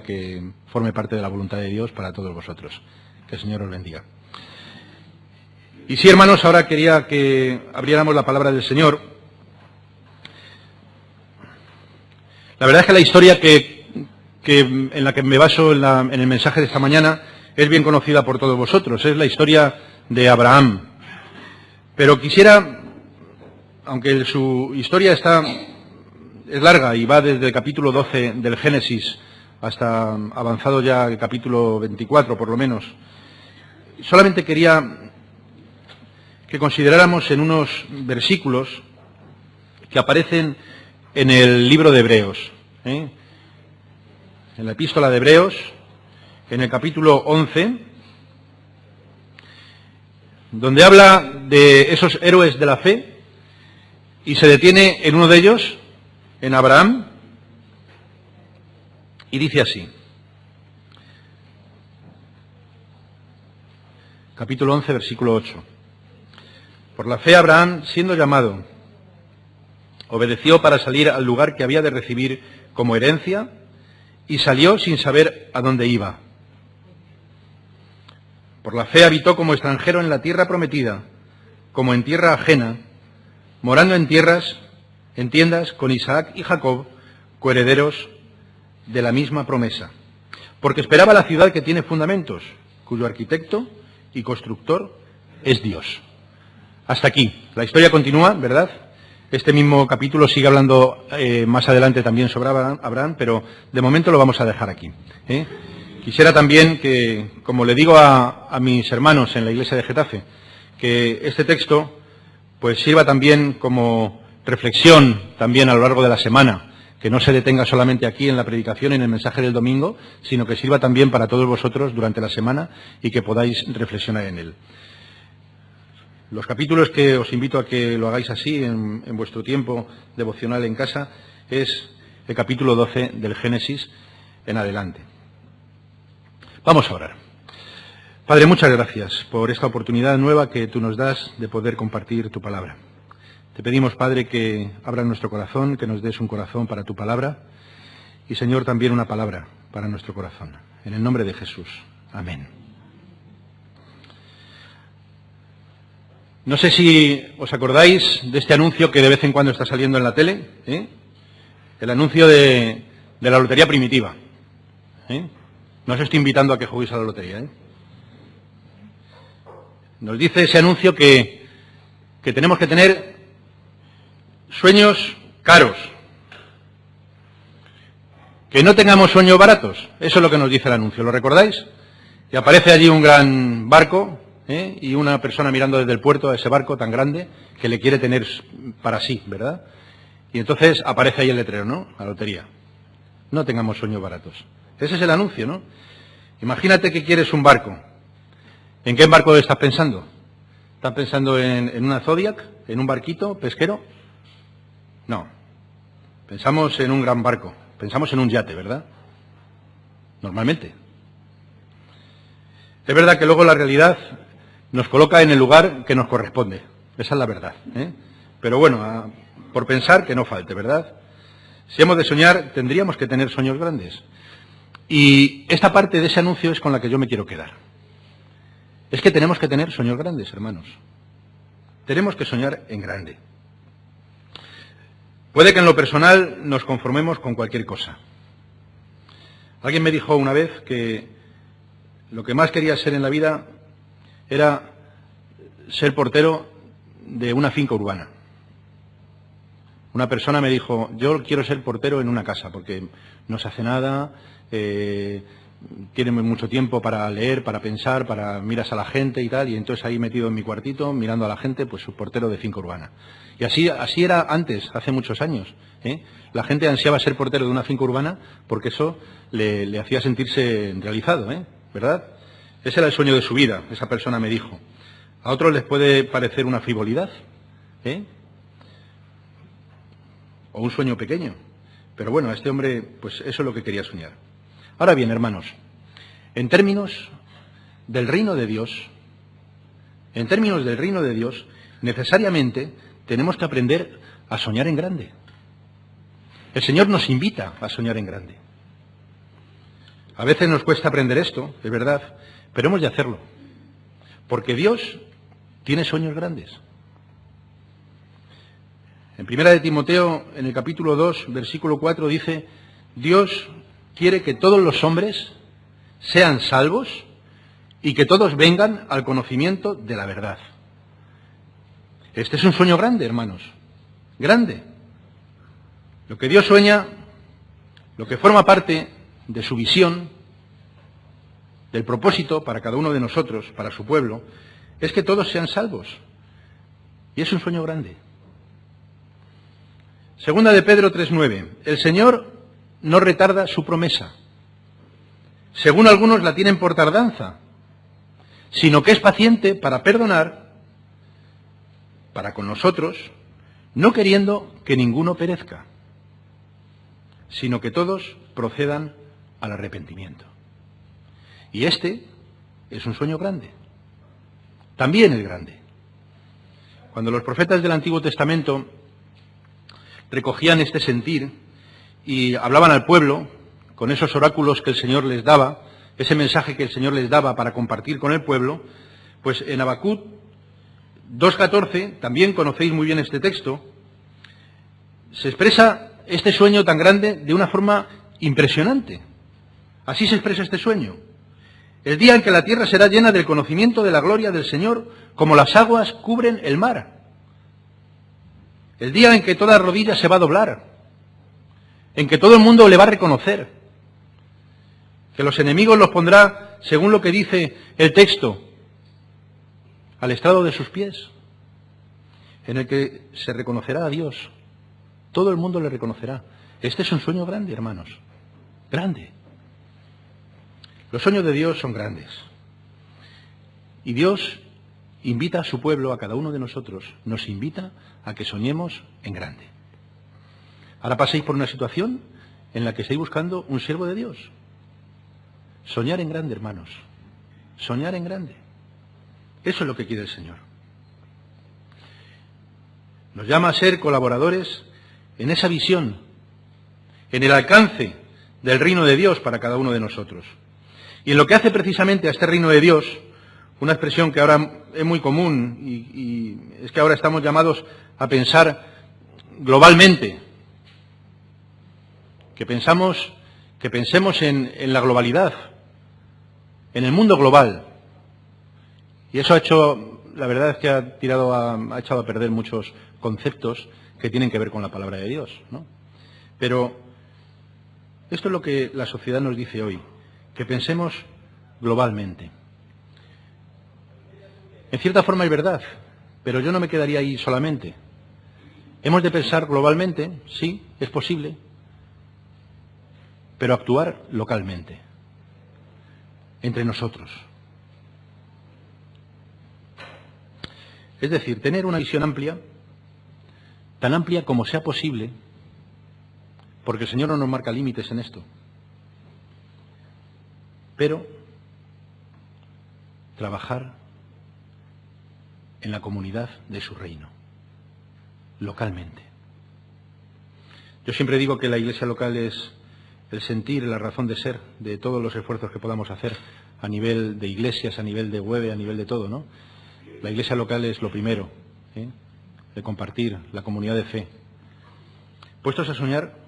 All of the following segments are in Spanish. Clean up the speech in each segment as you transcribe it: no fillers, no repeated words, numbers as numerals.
que forme parte de la voluntad de Dios para todos vosotros. Que el Señor os bendiga. Y sí, hermanos, ahora quería que abriéramos la palabra del Señor. La verdad es que la historia en la que me baso en el mensaje de esta mañana es bien conocida por todos vosotros. Es la historia de Abraham. Pero quisiera, aunque su historia es larga y va desde el capítulo 12 del Génesis hasta avanzado ya el capítulo 24 por lo menos, solamente quería que consideráramos en unos versículos que aparecen en el libro de Hebreos, en la epístola de Hebreos, en el capítulo 11, donde habla de esos héroes de la fe y se detiene en uno de ellos, en Abraham, y dice así, capítulo 11, versículo 8. Por la fe Abraham, siendo llamado, obedeció para salir al lugar que había de recibir como herencia y salió sin saber a dónde iba. Por la fe habitó como extranjero en la tierra prometida, como en tierra ajena, morando en tiendas con Isaac y Jacob, coherederos de la misma promesa, porque esperaba la ciudad que tiene fundamentos, cuyo arquitecto y constructor es Dios. Hasta aquí. La historia continúa, ¿verdad? Este mismo capítulo sigue hablando más adelante también sobre Abraham, pero de momento lo vamos a dejar aquí. Quisiera también que, como le digo a mis hermanos en la iglesia de Getafe, que este texto pues sirva también como reflexión también a lo largo de la semana, que no se detenga solamente aquí en la predicación y en el mensaje del domingo, sino que sirva también para todos vosotros durante la semana y que podáis reflexionar en él. Los capítulos que os invito a que lo hagáis así en vuestro tiempo devocional en casa es el capítulo 12 del Génesis en adelante. Vamos a orar. Padre, muchas gracias por esta oportunidad nueva que tú nos das de poder compartir tu palabra. Te pedimos, Padre, que abras nuestro corazón, que nos des un corazón para tu palabra y, Señor, también una palabra para nuestro corazón. En el nombre de Jesús. Amén. No sé si os acordáis de este anuncio que de vez en cuando está saliendo en la tele, el anuncio de la lotería primitiva. No os estoy invitando a que juguéis a la lotería. Nos dice ese anuncio que tenemos que tener sueños caros, que no tengamos sueños baratos. Eso es lo que nos dice el anuncio, ¿lo recordáis? Y aparece allí un gran barco, y una persona mirando desde el puerto a ese barco tan grande que le quiere tener para sí, ¿verdad? Y entonces aparece ahí el letrero, ¿no? La lotería. No tengamos sueños baratos. Ese es el anuncio, ¿no? Imagínate que quieres un barco. ¿En qué barco estás pensando? ¿Estás pensando en una Zodiac? ¿En un barquito pesquero? No. Pensamos en un gran barco. Pensamos en un yate, ¿verdad? Normalmente. Es verdad que luego la realidad nos coloca en el lugar que nos corresponde. Esa es la verdad. Pero bueno, por pensar que no falte, ¿verdad? Si hemos de soñar, tendríamos que tener sueños grandes. Y esta parte de ese anuncio es con la que yo me quiero quedar. Es que tenemos que tener sueños grandes, hermanos. Tenemos que soñar en grande. Puede que en lo personal nos conformemos con cualquier cosa. Alguien me dijo una vez que lo que más quería ser en la vida era ser portero de una finca urbana. Una persona me dijo, yo quiero ser portero en una casa, porque no se hace nada, tiene mucho tiempo para leer, para pensar, miras a la gente y tal, y entonces ahí metido en mi cuartito, mirando a la gente, pues su portero de finca urbana. Y así era antes, hace muchos años. La gente ansiaba ser portero de una finca urbana porque eso le hacía sentirse realizado, ¿verdad? Ese era el sueño de su vida, esa persona me dijo. A otros les puede parecer una frivolidad, o un sueño pequeño. Pero bueno, a este hombre, pues eso es lo que quería soñar. Ahora bien, hermanos, en términos del reino de Dios, necesariamente tenemos que aprender a soñar en grande. El Señor nos invita a soñar en grande. A veces nos cuesta aprender esto, es verdad, pero hemos de hacerlo, porque Dios tiene sueños grandes. En 1 de Timoteo, en el capítulo 2, versículo 4, dice: Dios quiere que todos los hombres sean salvos y que todos vengan al conocimiento de la verdad. Este es un sueño grande, hermanos, grande. Lo que Dios sueña, lo que forma parte de su visión, del propósito para cada uno de nosotros, para su pueblo, es que todos sean salvos. Y es un sueño grande. Segunda de Pedro 3:9. El Señor no retarda su promesa, según algunos la tienen por tardanza, sino que es paciente para perdonar, para con nosotros, no queriendo que ninguno perezca, sino que todos procedan al arrepentimiento. Y este es un sueño grande. También es grande. Cuando los profetas del Antiguo Testamento recogían este sentir y hablaban al pueblo con esos oráculos que el Señor les daba, ese mensaje que el Señor les daba para compartir con el pueblo, pues en Habacuc 2:14, también conocéis muy bien este texto, se expresa este sueño tan grande de una forma impresionante. Así se expresa este sueño: el día en que la tierra será llena del conocimiento de la gloria del Señor, como las aguas cubren el mar. El día en que toda rodilla se va a doblar, en que todo el mundo le va a reconocer, que los enemigos los pondrá, según lo que dice el texto, al estrado de sus pies, en el que se reconocerá a Dios. Todo el mundo le reconocerá. Este es un sueño grande, hermanos, grande. Los sueños de Dios son grandes. Y Dios invita a su pueblo, a cada uno de nosotros, nos invita a que soñemos en grande. Ahora paséis por una situación en la que estáis buscando un siervo de Dios. Soñar en grande, hermanos. Soñar en grande. Eso es lo que quiere el Señor. Nos llama a ser colaboradores en esa visión, en el alcance del reino de Dios para cada uno de nosotros. Y en lo que hace precisamente a este reino de Dios, una expresión que ahora es muy común y es que ahora estamos llamados a pensar globalmente, que pensemos en la globalidad, en el mundo global. Y eso la verdad es que ha echado a perder muchos conceptos que tienen que ver con la palabra de Dios, ¿no? Pero esto es lo que la sociedad nos dice hoy, que pensemos globalmente. En cierta forma es verdad, pero yo no me quedaría ahí solamente. Hemos de pensar globalmente, sí, es posible, pero actuar localmente, entre nosotros. Es decir, tener una visión amplia, tan amplia como sea posible, porque el Señor no nos marca límites en esto, pero trabajar en la comunidad de su reino, localmente. Yo siempre digo que la iglesia local es el sentir, la razón de ser de todos los esfuerzos que podamos hacer a nivel de iglesias, a nivel de web, a nivel de todo, ¿no? La iglesia local es lo primero, de compartir, la comunidad de fe. Puestos a soñar,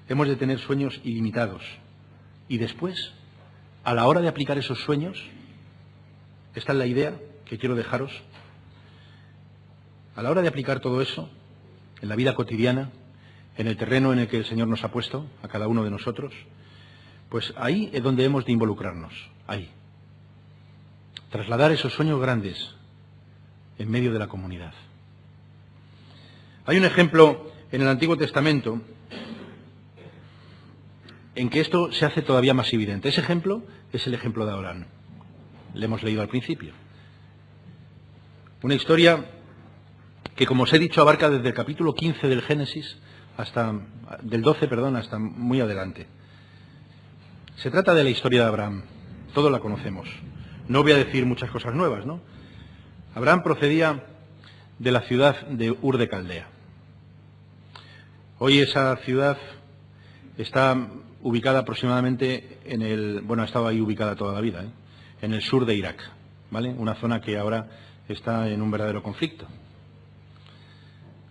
hemos de tener sueños ilimitados. Y después, a la hora de aplicar esos sueños, esta es la idea que quiero dejaros, a la hora de aplicar todo eso, en la vida cotidiana, en el terreno en el que el Señor nos ha puesto, a cada uno de nosotros, pues ahí es donde hemos de involucrarnos, ahí. Trasladar esos sueños grandes en medio de la comunidad. Hay un ejemplo en el Antiguo Testamento en que esto se hace todavía más evidente. Ese ejemplo es el ejemplo de Abraham. Le hemos leído al principio. Una historia que, como os he dicho, abarca desde el capítulo 15 del Génesis del 12, hasta muy adelante. Se trata de la historia de Abraham. Todos la conocemos. No voy a decir muchas cosas nuevas, ¿no? Abraham procedía de la ciudad de Ur de Caldea. Hoy esa ciudad está ubicada aproximadamente ha estado ahí ubicada toda la vida, en el sur de Irak, ¿vale? Una zona que ahora está en un verdadero conflicto.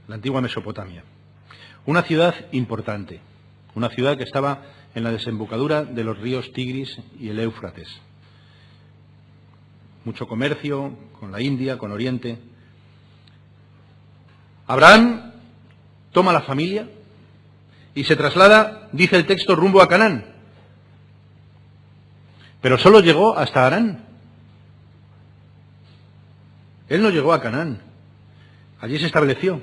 La antigua Mesopotamia. Una ciudad importante, una ciudad que estaba en la desembocadura de los ríos Tigris y el Éufrates. Mucho comercio con la India, con Oriente. Abraham toma la familia y se traslada, dice el texto, rumbo a Canaán. Pero solo llegó hasta Harán. Él no llegó a Canaán. Allí se estableció.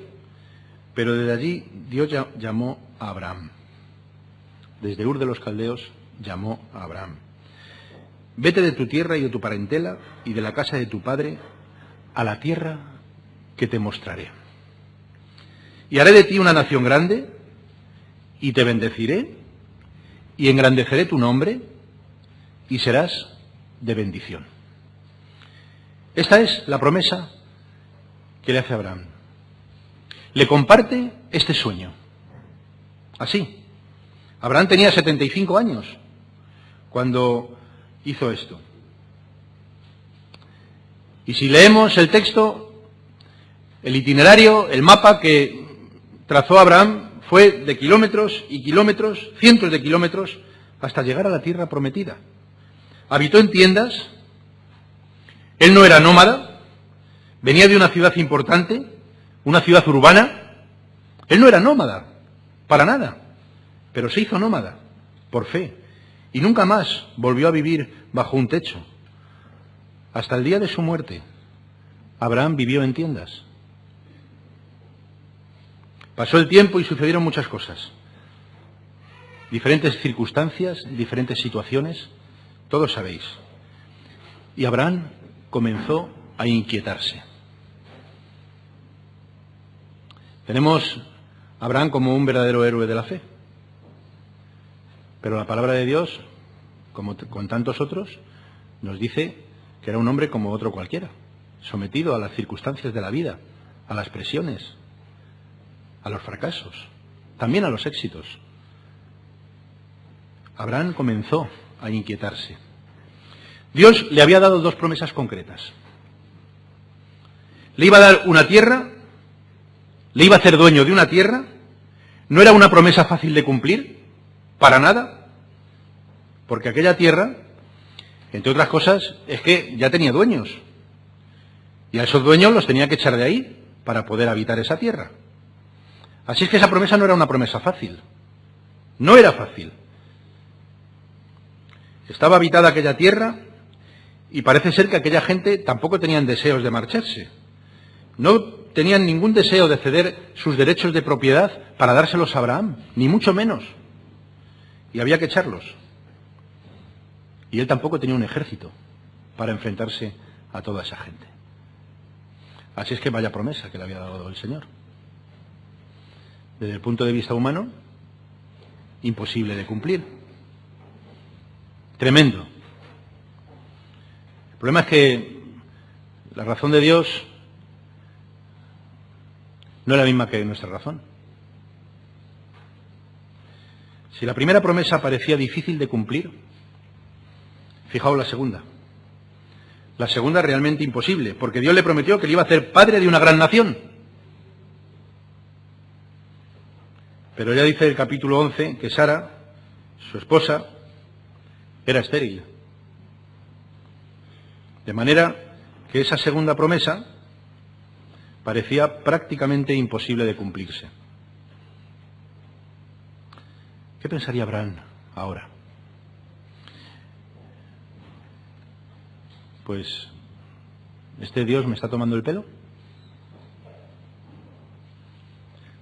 Pero desde allí Dios llamó a Abraham. Desde Ur de los Caldeos llamó a Abraham. Vete de tu tierra y de tu parentela y de la casa de tu padre a la tierra que te mostraré. Y haré de ti una nación grande y te bendeciré y engrandeceré tu nombre y serás de bendición. Esta es la promesa que le hace a Abraham. Le comparte este sueño. Así. Abraham tenía 75 años cuando hizo esto. Y si leemos el texto, el itinerario, el mapa que trazó Abraham fue de kilómetros y kilómetros, cientos de kilómetros, hasta llegar a la tierra prometida. Habitó en tiendas, él no era nómada, venía de una ciudad importante, una ciudad urbana, él no era nómada, para nada, pero se hizo nómada, por fe, y nunca más volvió a vivir bajo un techo. Hasta el día de su muerte, Abraham vivió en tiendas. Pasó el tiempo y sucedieron muchas cosas. Diferentes circunstancias, diferentes situaciones, todos sabéis. Y Abraham comenzó a inquietarse. Tenemos a Abraham como un verdadero héroe de la fe. Pero la palabra de Dios, como con tantos otros, nos dice que era un hombre como otro cualquiera, sometido a las circunstancias de la vida, a las presiones, a los fracasos, también a los éxitos. Abraham comenzó a inquietarse. Dios le había dado dos promesas concretas. Le iba a dar una tierra, le iba a hacer dueño de una tierra. No era una promesa fácil de cumplir, para nada, porque aquella tierra, entre otras cosas, es que ya tenía dueños. Y a esos dueños los tenía que echar de ahí para poder habitar esa tierra. Así es que esa promesa no era una promesa fácil. No era fácil. Estaba habitada aquella tierra y parece ser que aquella gente tampoco tenían deseos de marcharse. No tenían ningún deseo de ceder sus derechos de propiedad para dárselos a Abraham, ni mucho menos. Y había que echarlos. Y él tampoco tenía un ejército para enfrentarse a toda esa gente. Así es que vaya promesa que le había dado el Señor. Desde el punto de vista humano, imposible de cumplir. Tremendo. El problema es que la razón de Dios no es la misma que nuestra razón. Si la primera promesa parecía difícil de cumplir, fijaos la segunda. La segunda realmente imposible, porque Dios le prometió que le iba a hacer padre de una gran nación. Pero ya dice el capítulo 11 que Sara, su esposa, era estéril. De manera que esa segunda promesa parecía prácticamente imposible de cumplirse. ¿Qué pensaría Abraham ahora? Pues, ¿este Dios me está tomando el pelo?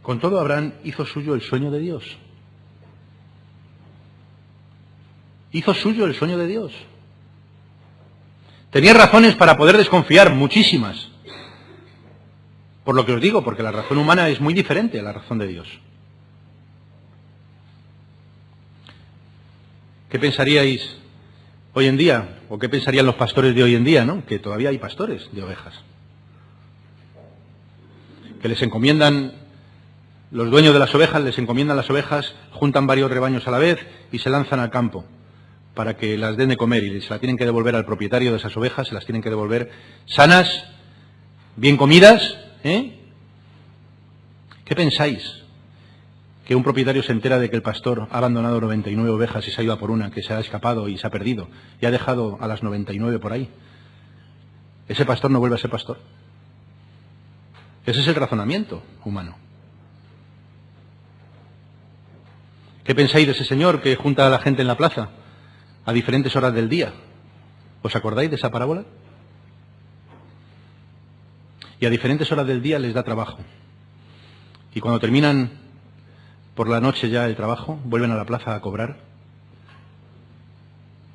Con todo, Abraham hizo suyo el sueño de Dios. Hizo suyo el sueño de Dios. Tenía razones para poder desconfiar, muchísimas. Por lo que os digo, porque la razón humana es muy diferente a la razón de Dios. ¿Qué pensaríais hoy en día? ¿O qué pensarían los pastores de hoy en día, no? Que todavía hay pastores de ovejas. Que les encomiendan Los dueños de las ovejas les encomiendan las ovejas, juntan varios rebaños a la vez y se lanzan al campo para que las den de comer y se la tienen que devolver al propietario de esas ovejas, se las tienen que devolver sanas, bien comidas, ¿eh? ¿Qué pensáis? Que un propietario se entera de que el pastor ha abandonado 99 ovejas y se ha ido a por una, que se ha escapado y se ha perdido, y ha dejado a las 99 por ahí. Ese pastor no vuelve a ser pastor. Ese es el razonamiento humano. ¿Qué pensáis de ese señor que junta a la gente en la plaza a diferentes horas del día? ¿Os acordáis de esa parábola? Y a diferentes horas del día les da trabajo. Y cuando terminan por la noche ya el trabajo, vuelven a la plaza a cobrar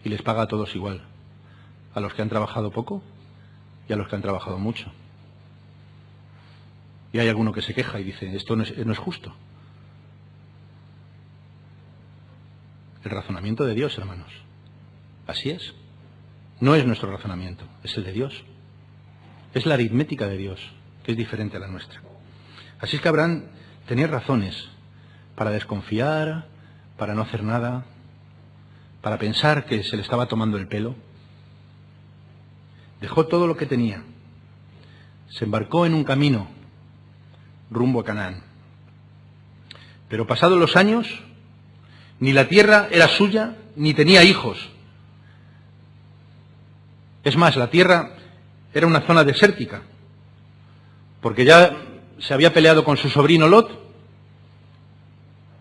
y les paga a todos igual. A los que han trabajado poco y a los que han trabajado mucho. Y hay alguno que se queja y dice, esto no es justo. El razonamiento de Dios, hermanos. Así es. No es nuestro razonamiento, es el de Dios. Es la aritmética de Dios, que es diferente a la nuestra. Así es que Abraham tenía razones para desconfiar, para no hacer nada, para pensar que se le estaba tomando el pelo. Dejó todo lo que tenía. Se embarcó en un camino rumbo a Canaán. Pero pasados los años, ni la tierra era suya, ni tenía hijos. Es más, la tierra era una zona desértica, porque ya se había peleado con su sobrino Lot,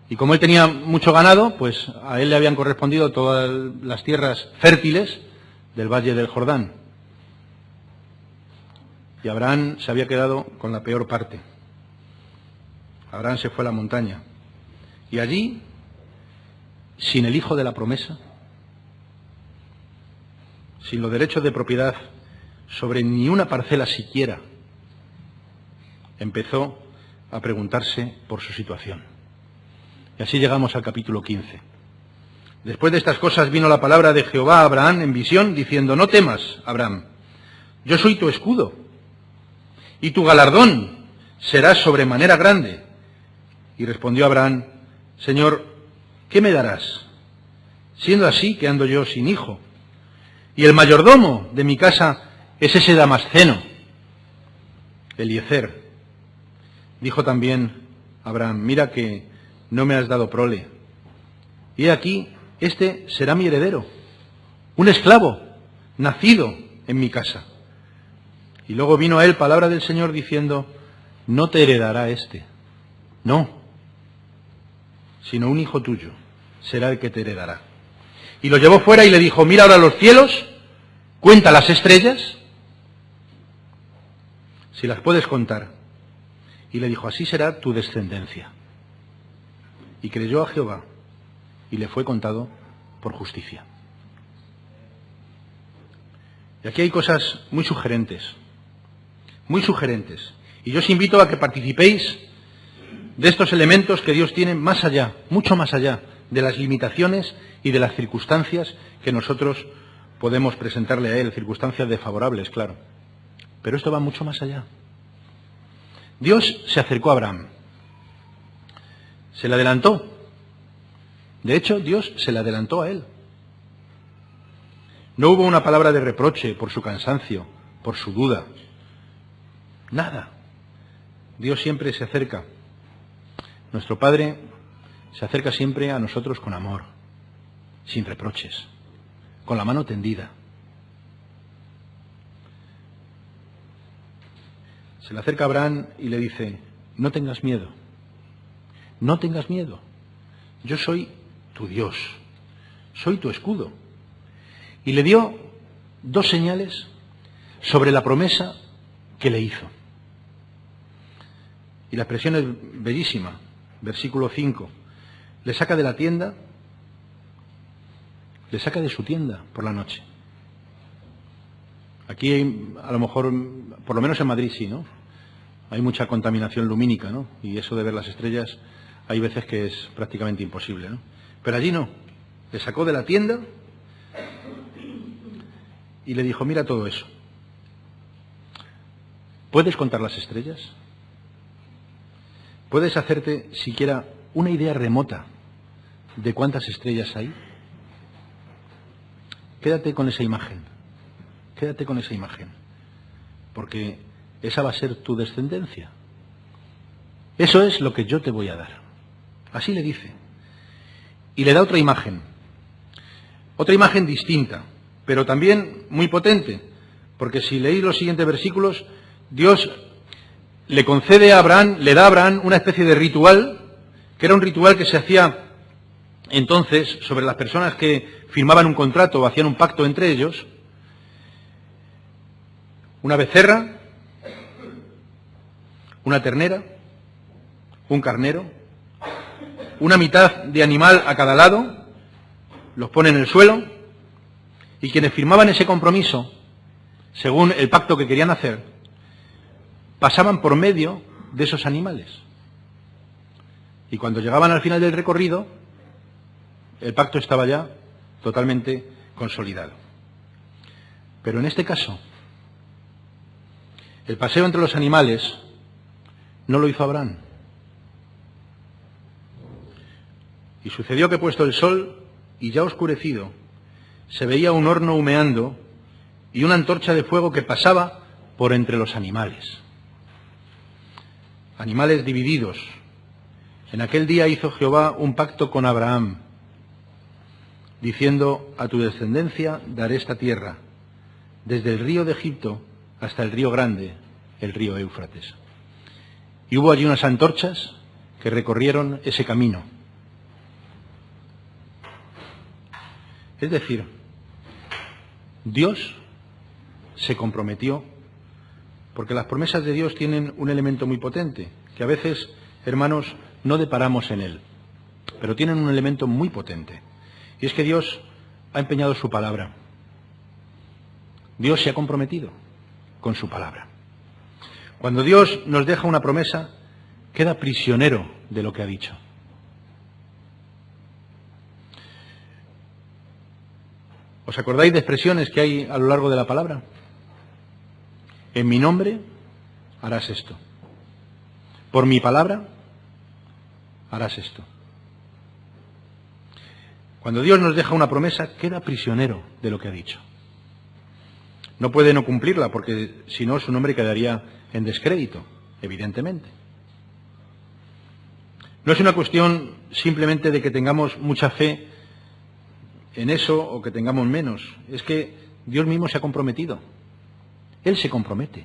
y como él tenía mucho ganado, pues a él le habían correspondido todas las tierras fértiles del Valle del Jordán. Y Abraham se había quedado con la peor parte. Abraham se fue a la montaña. Y allí, sin el hijo de la promesa, sin los derechos de propiedad sobre ni una parcela siquiera, empezó a preguntarse por su situación. Y así llegamos al capítulo 15. Después de estas cosas vino la palabra de Jehová a Abraham en visión, diciendo, no temas, Abraham, yo soy tu escudo, y tu galardón será sobremanera grande. Y respondió Abraham, Señor, ¿qué me darás? Siendo así que ando yo sin hijo, y el mayordomo de mi casa es ese Damasceno, Eliezer. Dijo también Abraham, mira que no me has dado prole. Y he aquí, este será mi heredero, un esclavo, nacido en mi casa. Y luego vino a él palabra del Señor diciendo, no te heredará este, no, sino un hijo tuyo será el que te heredará. Y lo llevó fuera y le dijo, mira ahora los cielos, cuenta las estrellas, si las puedes contar. Y le dijo, así será tu descendencia. Y creyó a Jehová, y le fue contado por justicia. Y aquí hay cosas muy sugerentes, y yo os invito a que participéis de estos elementos que Dios tiene más allá, mucho más allá, de las limitaciones y de las circunstancias que nosotros podemos presentarle a Él, circunstancias desfavorables, claro. Pero esto va mucho más allá. Dios se acercó a Abraham, se le adelantó. De hecho, Dios se le adelantó a él. No hubo una palabra de reproche por su cansancio, por su duda. Nada. Dios siempre se acerca. Nuestro Padre se acerca siempre a nosotros con amor, sin reproches, con la mano tendida. Se le acerca a Abraham y le dice, no tengas miedo, no tengas miedo. Yo soy tu Dios, soy tu escudo. Y le dio dos señales sobre la promesa que le hizo. Y la expresión es bellísima. Versículo 5. Le saca de la tienda, le saca de su tienda por la noche. Aquí hay, a lo mejor, por lo menos en Madrid sí, ¿no? Hay mucha contaminación lumínica, ¿no? Y eso de ver las estrellas hay veces que es prácticamente imposible, ¿no? Pero allí no. Le sacó de la tienda y le dijo, mira todo eso. ¿Puedes contar las estrellas? ¿Puedes hacerte siquiera una idea remota de cuántas estrellas hay? Quédate con esa imagen, quédate con esa imagen, porque esa va a ser tu descendencia. Eso es lo que yo te voy a dar. Así le dice. Y le da otra imagen distinta, pero también muy potente, porque si leéis los siguientes versículos, Dios le concede a Abraham, le da a Abraham una especie de ritual, que era un ritual que se hacía entonces sobre las personas que firmaban un contrato o hacían un pacto entre ellos: una becerra, una ternera, un carnero, una mitad de animal a cada lado, los pone en el suelo, y quienes firmaban ese compromiso, según el pacto que querían hacer, pasaban por medio de esos animales. Y cuando llegaban al final del recorrido, el pacto estaba ya totalmente consolidado. Pero en este caso, el paseo entre los animales no lo hizo Abraham. Y sucedió que, puesto el sol y ya oscurecido, se veía un horno humeando y una antorcha de fuego que pasaba por entre los animales. Animales divididos. En aquel día hizo Jehová un pacto con Abraham, diciendo: a tu descendencia daré esta tierra, desde el río de Egipto hasta el río grande, el río Éufrates. Y hubo allí unas antorchas que recorrieron ese camino. Es decir, Dios se comprometió, porque las promesas de Dios tienen un elemento muy potente, que a veces, hermanos, no deparamos en él, pero tienen un elemento muy potente, y es que Dios ha empeñado su palabra. Dios se ha comprometido con su palabra. Cuando Dios nos deja una promesa, queda prisionero de lo que ha dicho. ¿Os acordáis de expresiones que hay a lo largo de la palabra? En mi nombre harás esto. Por mi palabra harás esto. Cuando Dios nos deja una promesa, queda prisionero de lo que ha dicho. No puede no cumplirla, porque si no, su nombre quedaría en descrédito, evidentemente. No es una cuestión simplemente de que tengamos mucha fe en eso o que tengamos menos. Es que Dios mismo se ha comprometido. Él se compromete.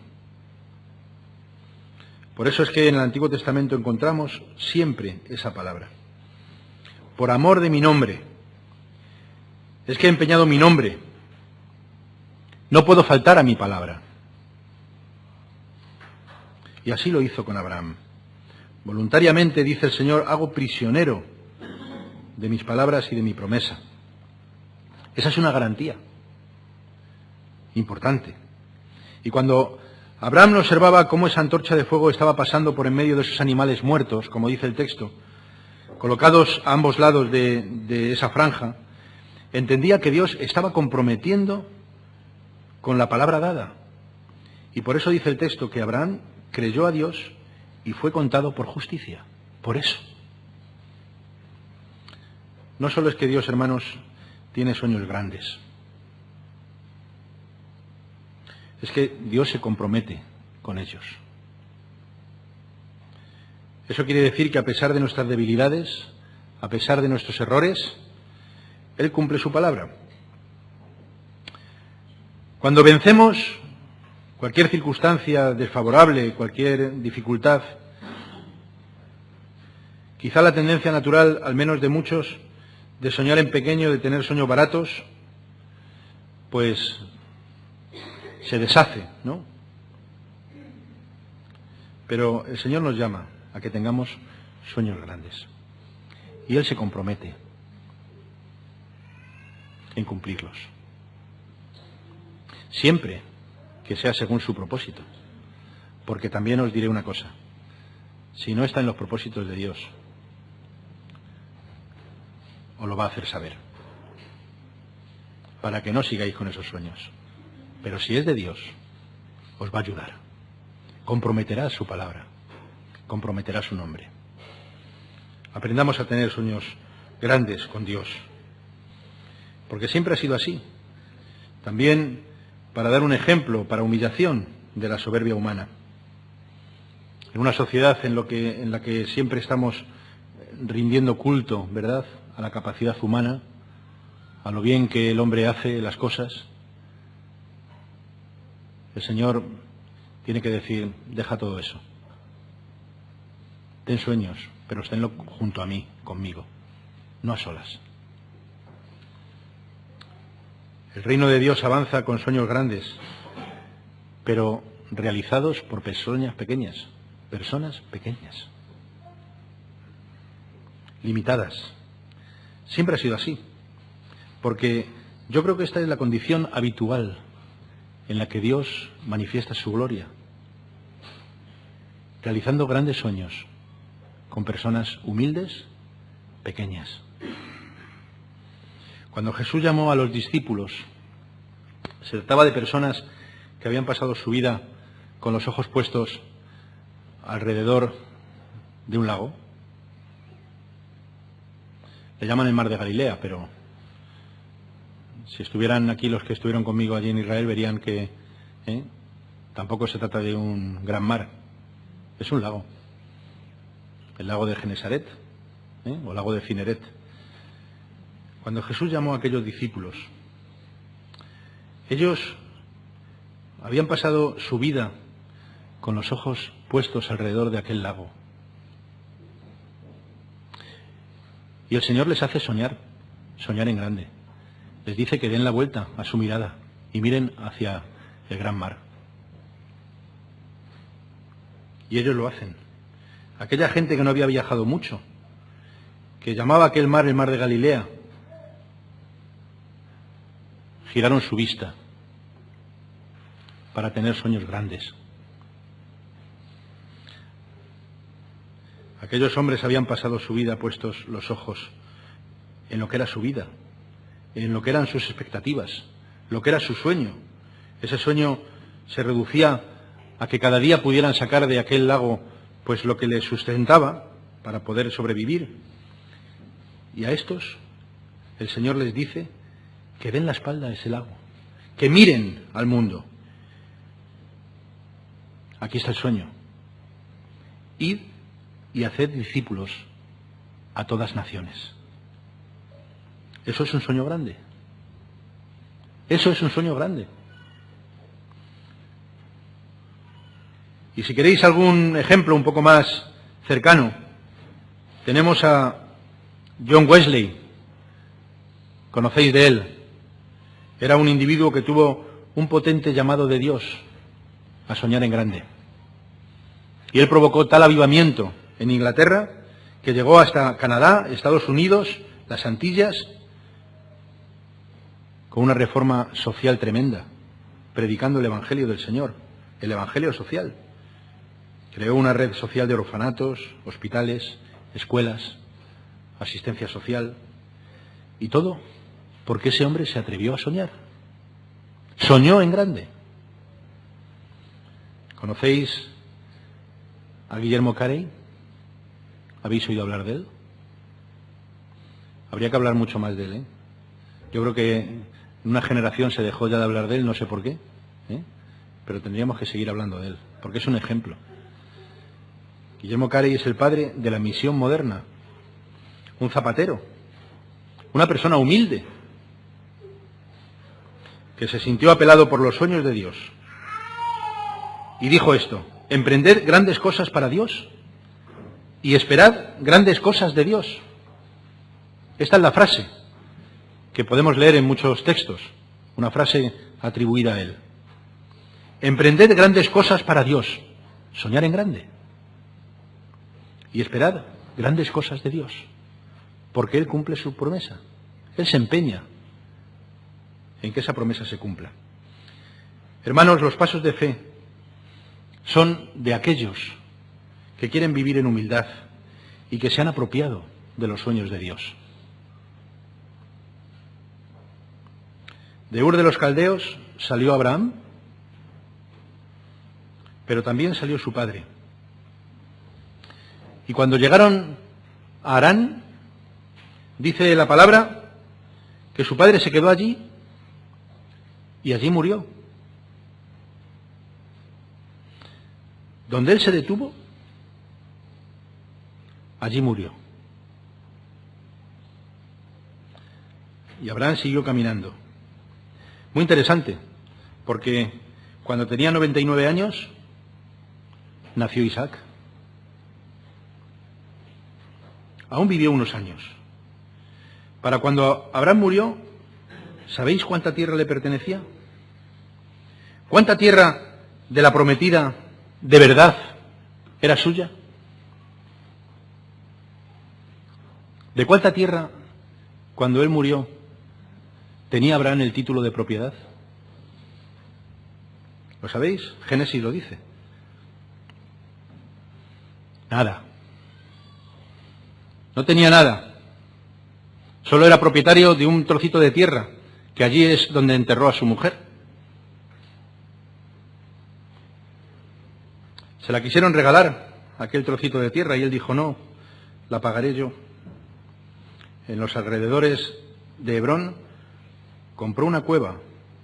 Por eso es que en el Antiguo Testamento encontramos siempre esa palabra. Por amor de mi nombre. Es que he empeñado mi nombre. No puedo faltar a mi palabra. Y así lo hizo con Abraham. Voluntariamente, dice el Señor, hago prisionero de mis palabras y de mi promesa. Esa es una garantía importante. Y cuando Abraham observaba cómo esa antorcha de fuego estaba pasando por en medio de esos animales muertos, como dice el texto, colocados a ambos lados de esa franja, entendía que Dios estaba comprometiendo con la palabra dada. Y por eso dice el texto que Abraham creyó a Dios y fue contado por justicia. Por eso. No solo es que Dios, hermanos, tiene sueños grandes. Es que Dios se compromete con ellos. Eso quiere decir que a pesar de nuestras debilidades, a pesar de nuestros errores, Él cumple su palabra. Cuando vencemos cualquier circunstancia desfavorable, cualquier dificultad, quizá la tendencia natural, al menos de muchos, de soñar en pequeño, de tener sueños baratos, pues se deshace, ¿no? Pero el Señor nos llama a que tengamos sueños grandes. Y Él se compromete en cumplirlos. Siempre que sea según su propósito. Porque también os diré una cosa. Si no está en los propósitos de Dios, os lo va a hacer saber. Para que no sigáis con esos sueños. Pero si es de Dios, os va a ayudar. Comprometerá su palabra. Comprometerá su nombre. Aprendamos a tener sueños grandes con Dios, porque siempre ha sido así. También para dar un ejemplo, para humillación de la soberbia humana. En una sociedad en la que siempre estamos rindiendo culto, ¿verdad?, a la capacidad humana, a lo bien que el hombre hace las cosas, el Señor tiene que decir, deja todo eso. Ten sueños, pero tenlo junto a mí, conmigo, no a solas. El reino de Dios avanza con sueños grandes, pero realizados por personas pequeñas, limitadas. Siempre ha sido así, porque yo creo que esta es la condición habitual en la que Dios manifiesta su gloria, realizando grandes sueños con personas humildes, pequeñas. Cuando Jesús llamó a los discípulos, se trataba de personas que habían pasado su vida con los ojos puestos alrededor de un lago. Le llaman el mar de Galilea, pero si estuvieran aquí los que estuvieron conmigo allí en Israel verían que tampoco se trata de un gran mar, es un lago, el lago de Genesaret o lago de Cineret. Cuando Jesús llamó a aquellos discípulos, ellos habían pasado su vida con los ojos puestos alrededor de aquel lago. Y el Señor les hace soñar en grande. Les dice que den la vuelta a su mirada y miren hacia el gran mar. Y ellos lo hacen. Aquella gente que no había viajado mucho, que llamaba aquel mar el mar de Galilea, giraron su vista para tener sueños grandes. Aquellos hombres habían pasado su vida puestos los ojos en lo que era su vida, en lo que eran sus expectativas, lo que era su sueño. Ese sueño se reducía a que cada día pudieran sacar de aquel lago pues lo que les sustentaba para poder sobrevivir. Y a estos el Señor les dice que den la espalda a ese lago, que miren al mundo. Aquí está el sueño. Id y haced discípulos a todas naciones. Eso es un sueño grande. Eso es un sueño grande. Y si queréis algún ejemplo un poco más cercano, tenemos a John Wesley. Conocéis de él. Era un individuo que tuvo un potente llamado de Dios a soñar en grande. Y él provocó tal avivamiento en Inglaterra que llegó hasta Canadá, Estados Unidos, las Antillas, con una reforma social tremenda, predicando el Evangelio del Señor, el Evangelio social. Creó una red social de orfanatos, hospitales, escuelas, asistencia social, y todo porque ese hombre se atrevió a soñar. Soñó en grande. ¿Conocéis a Guillermo Carey? ¿Habéis oído hablar de él? Habría que hablar mucho más de él, Yo creo que en una generación se dejó ya de hablar de él, no sé por qué, pero tendríamos que seguir hablando de él, porque es un ejemplo. Guillermo Carey es el padre de la misión moderna, un zapatero, una persona humilde, que se sintió apelado por los sueños de Dios. Y dijo esto: emprended grandes cosas para Dios y esperad grandes cosas de Dios. Esta es la frase que podemos leer en muchos textos, una frase atribuida a él. Emprended grandes cosas para Dios, soñar en grande, y esperad grandes cosas de Dios, porque Él cumple su promesa. Él se empeña en que esa promesa se cumpla. Hermanos, los pasos de fe son de aquellos que quieren vivir en humildad y que se han apropiado de los sueños de Dios. De Ur de los Caldeos salió Abraham, pero también salió su padre. Y cuando llegaron a Harán, dice la palabra que su padre se quedó allí y allí murió. Donde él se detuvo, allí murió. Y Abraham siguió caminando. Muy interesante, porque cuando tenía 99 años, nació Isaac. Aún vivió unos años. Para cuando Abraham murió, ¿sabéis cuánta tierra le pertenecía? ¿Cuánta tierra de la prometida de verdad era suya? ¿De cuánta tierra, cuando él murió, tenía Abraham el título de propiedad? ¿Lo sabéis? Génesis lo dice. Nada. No tenía nada. Solo era propietario de un trocito de tierra, que allí es donde enterró a su mujer. Se la quisieron regalar, aquel trocito de tierra, y él dijo, no, la pagaré yo. En los alrededores de Hebrón compró una cueva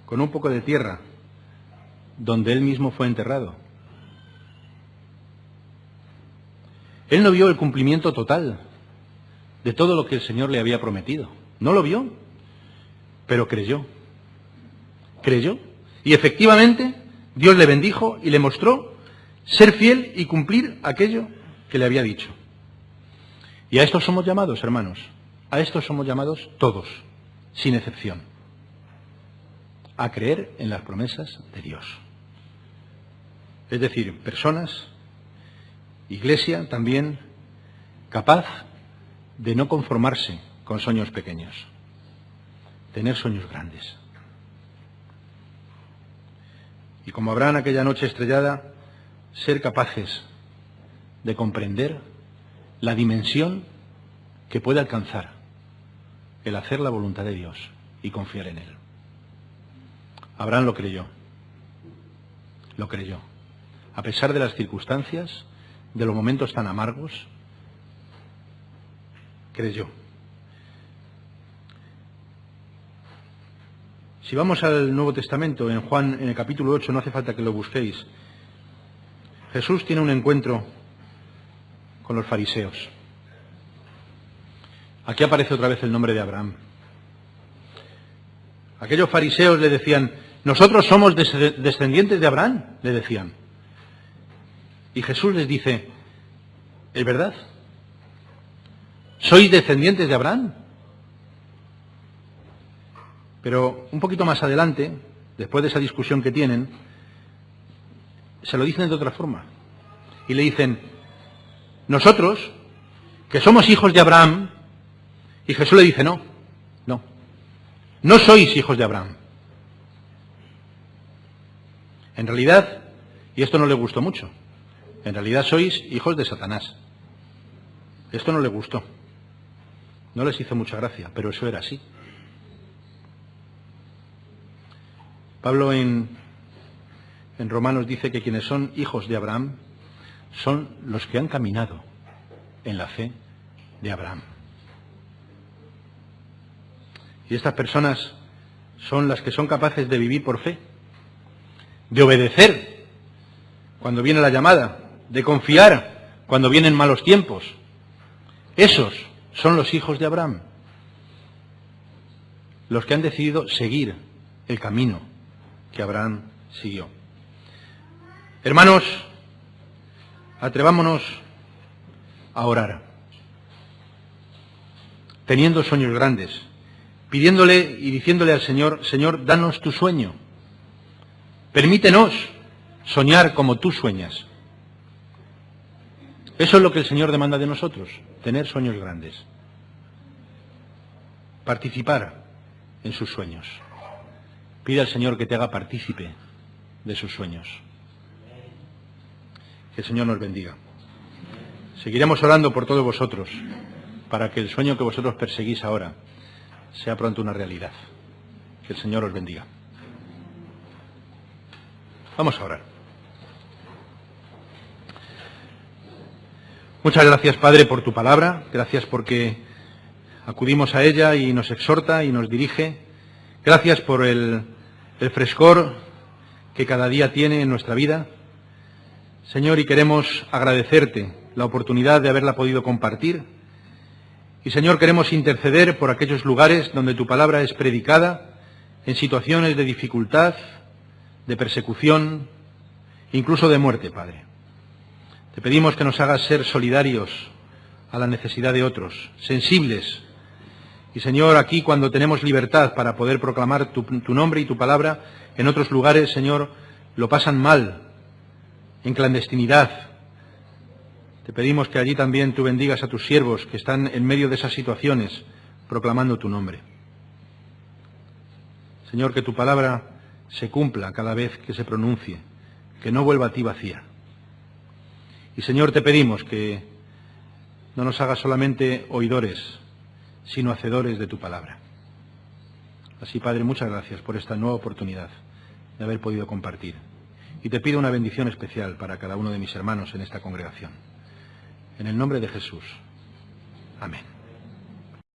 con un poco de tierra, donde él mismo fue enterrado. Él no vio el cumplimiento total de todo lo que el Señor le había prometido. No lo vio, pero creyó. Creyó. Y efectivamente Dios le bendijo y le mostró ser fiel y cumplir aquello que le había dicho. Y a esto somos llamados, hermanos. A esto somos llamados todos, sin excepción. A creer en las promesas de Dios. Es decir, personas, iglesia también, capaz de no conformarse con sueños pequeños, tener sueños grandes. Y como Abraham aquella noche estrellada, ser capaces de comprender la dimensión que puede alcanzar el hacer la voluntad de Dios y confiar en Él. Abraham lo creyó. Lo creyó. A pesar de las circunstancias, de los momentos tan amargos, creyó. Si vamos al Nuevo Testamento, en Juan, en el capítulo 8, no hace falta que lo busquéis, Jesús tiene un encuentro con los fariseos. Aquí aparece otra vez el nombre de Abraham. Aquellos fariseos le decían, nosotros somos descendientes de Abraham, le decían. Y Jesús les dice, ¿es verdad? ¿Sois descendientes de Abraham? Pero un poquito más adelante, después de esa discusión que tienen, se lo dicen de otra forma. Y le dicen, nosotros, que somos hijos de Abraham, y Jesús le dice, no, no sois hijos de Abraham. En realidad, y esto no le gustó mucho, en realidad sois hijos de Satanás. Esto no le gustó. No les hizo mucha gracia, pero eso era así. Pablo en Romanos dice que quienes son hijos de Abraham son los que han caminado en la fe de Abraham. Y estas personas son las que son capaces de vivir por fe, de obedecer cuando viene la llamada, de confiar cuando vienen malos tiempos. Esos son los hijos de Abraham, los que han decidido seguir el camino que Abraham siguió. Hermanos, atrevámonos a orar, teniendo sueños grandes, pidiéndole y diciéndole al Señor, Señor, danos tu sueño, permítenos soñar como tú sueñas. Eso es lo que el Señor demanda de nosotros, tener sueños grandes, participar en sus sueños. Pide al Señor que te haga partícipe de sus sueños. Que el Señor nos bendiga. Seguiremos orando por todos vosotros, para que el sueño que vosotros perseguís ahora sea pronto una realidad. Que el Señor os bendiga. Vamos a orar. Muchas gracias, Padre, por tu palabra. Gracias porque acudimos a ella y nos exhorta y nos dirige. Gracias por el frescor que cada día tiene en nuestra vida. Señor, y queremos agradecerte la oportunidad de haberla podido compartir. Y, Señor, queremos interceder por aquellos lugares donde tu palabra es predicada, en situaciones de dificultad, de persecución, incluso de muerte, Padre. Te pedimos que nos hagas ser solidarios a la necesidad de otros, sensibles. Y, Señor, aquí cuando tenemos libertad para poder proclamar tu nombre y tu palabra, en otros lugares, Señor, lo pasan mal, en clandestinidad. Te pedimos que allí también tú bendigas a tus siervos que están en medio de esas situaciones, proclamando tu nombre. Señor, que tu palabra se cumpla cada vez que se pronuncie, que no vuelva a ti vacía. Y, Señor, te pedimos que no nos hagas solamente oidores, sino hacedores de tu palabra. Así, Padre, muchas gracias por esta nueva oportunidad de haber podido compartir. Y te pido una bendición especial para cada uno de mis hermanos en esta congregación. En el nombre de Jesús. Amén.